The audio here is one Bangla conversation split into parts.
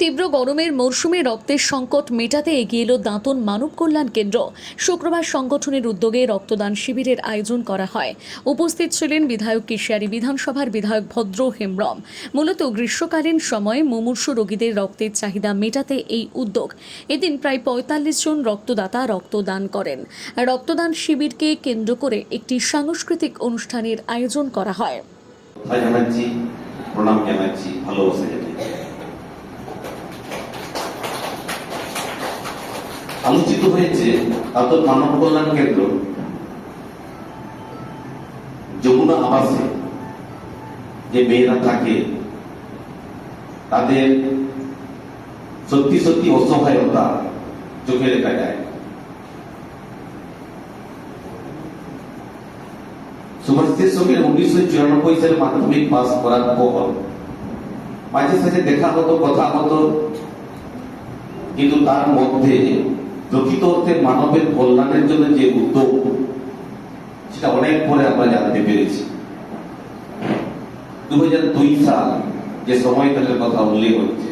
তীব্র গরমের মরশুমে রক্তের সংকট মেটাতে এগিয়ে এলো দাঁতন মানব কল্যাণ কেন্দ্র। শুক্রবার সংগঠনের উদ্যোগে রক্তদান শিবিরের আয়োজন করা হয়। উপস্থিত ছিলেন বিধায়ক কেশিয়ারি বিধানসভার বিধায়ক ভদ্র হেমব্রম। মূলত গ্রীষ্মকালীন সময়ে মুমূর্ষু রোগীদের রক্তের চাহিদা মেটাতে এই উদ্যোগ। এদিন প্রায় ৪৫ জন রক্তদাতা রক্তদান করেন। রক্তদান শিবিরকে কেন্দ্র করে একটি সাংস্কৃতিক অনুষ্ঠানের আয়োজন করা হয়। প্রণাম জানাচ্ছি, ভালোবাসা জানাচ্ছি। আলোচিত হয়েছে দাঁতন মানব কল্যাণ কেন্দ্র যমুনা আবাসে যে মেয়েরা থাকে তাদের সত্যি সত্যি অসহায়তা চোখে দেখা যায়। সুভাষিসের সঙ্গে 1994 সালে মাধ্যমিক পাস করার পর মাঝে সাঝে দেখা হতো, কথা হতো, কিন্তু তার মধ্যে প্রকৃত অর্থে মানবের কল্যাণের জন্য যে উদ্যোগ সেটা অনেক পরে আমরা জানতে পেরেছি। 2002 সাল যে সময়কালের কথা উল্লেখ হচ্ছে,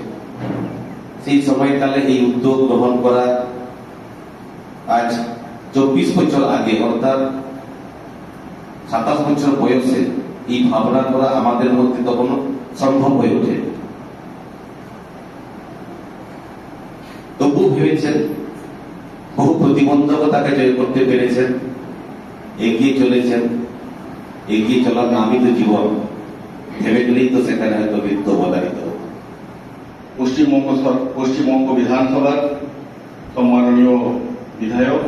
সেই সময়কালে এই উদ্যোগ গ্রহণ করা আজ 24 বছর আগে, অর্থাৎ 27 বছর বয়সে এই ভাবনা করা আমাদের মধ্যে তখন সম্ভব হয়ে ওঠে। তবু ভেবেছেন, বহু প্রতিবন্ধকতাকে জয় করতে পেরেছেন, এগিয়ে চলেছেন। এগিয়ে চলার নামই তো জীবন, ভেবে গেলেই তো সেখানে হয়তো বৃত্ত বদারিত। পশ্চিমবঙ্গ বিধানসভার সম্মাননীয় বিধায়ক,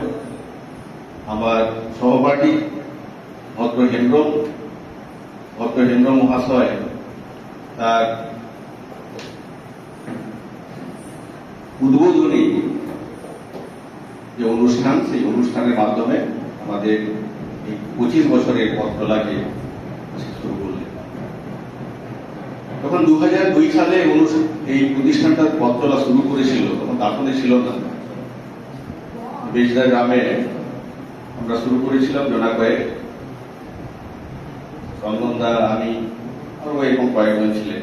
আমার সহপাঠী ভদ্র হেমব্রম মহাশয় তার উদ্বোধনী যে অনুষ্ঠান, সেই অনুষ্ঠানের মাধ্যমে আমাদের এই 25 বছরের পথ চলাকে শুরু করলেন। তখন 2002 সালে এই প্রতিষ্ঠানটার পথ চলা শুরু করেছিল, তখন দাঁতনে ছিল না। বেজদা গ্রামে আমরা শুরু করেছিলাম, জনা কয়েক, রঞ্জনদা, আমি আরো এরকম কয়েকজন ছিলেন।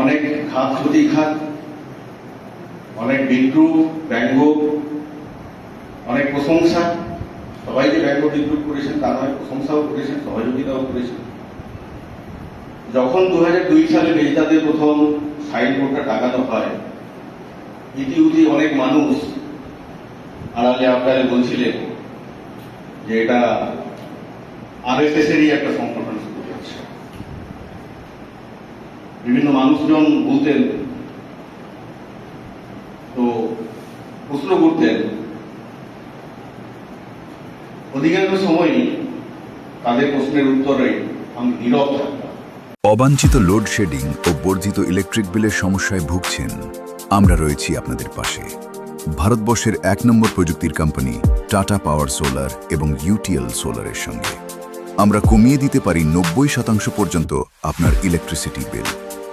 অনেক ঘাত প্রতিঘাত, অনেক বিদ্রুপ, ব্যঙ্গ, অনেক প্রশংসা। সবাই যে ব্যঙ্গ বিদ্রুপ করেছেন তা নয়, প্রশংসাও করেছেন, সহযোগিতাও করেছেন। যখন 2002 সালে বেজদাদের প্রথম সাইনবোর্ডটা টাঙানো হয়, ইতিউতি অনেক মানুষ আড়ালে আবডালে বলছিলেন যে এটা আরএসএস-এরই একটা সংগঠন শুরু হচ্ছে। বিভিন্ন মানুষজন বলতেন, তো প্রশ্ন করতেন, অধিকাংশ সময়ই তাদের প্রশ্নের উত্তরে আমি নীরব থাকতাম। অবাঞ্ছিত লোডশেডিং ও বর্ধিত ইলেকট্রিক বিলের সমস্যায় ভুগছেন? আমরা রয়েছি আপনাদের পাশে। ভারতবর্ষের 1 নম্বর প্রযুক্তির কোম্পানি টাটা পাওয়ার সোলার এবং ইউটিএল সোলারের সঙ্গে আমরা কমিয়ে দিতে পারি 90% পর্যন্ত আপনার ইলেকট্রিসিটি বিল।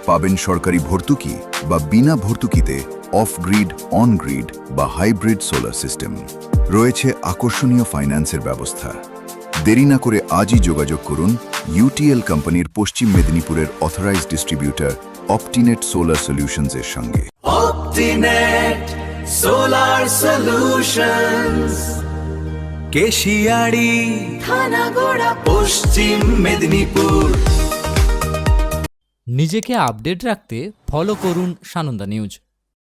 পাবেন সরকারি ভর্তুকি বা বিনা ভর্তুকিতে অফ গ্রিড, অন গ্রিড বা হাইব্রিড সোলার সিস্টেম। রয়েছে আকর্ষণীয় ফাইন্যান্সের ব্যবস্থা। দেরি না করে আজই যোগাযোগ করুন ইউটিএল কোম্পানির পশ্চিম মেদিনীপুরের অথরাইজড ডিস্ট্রিবিউটর অপটিনেট সোলার সলিউশনস এর সঙ্গে। অপটিনেট সোলার সলিউশনস, কেশিয়ারি, থানাগড়া, পশ্চিম মেদিনীপুর। নিজেকে আপডেট রাখতে ফলো করুন সানন্দা নিউজ।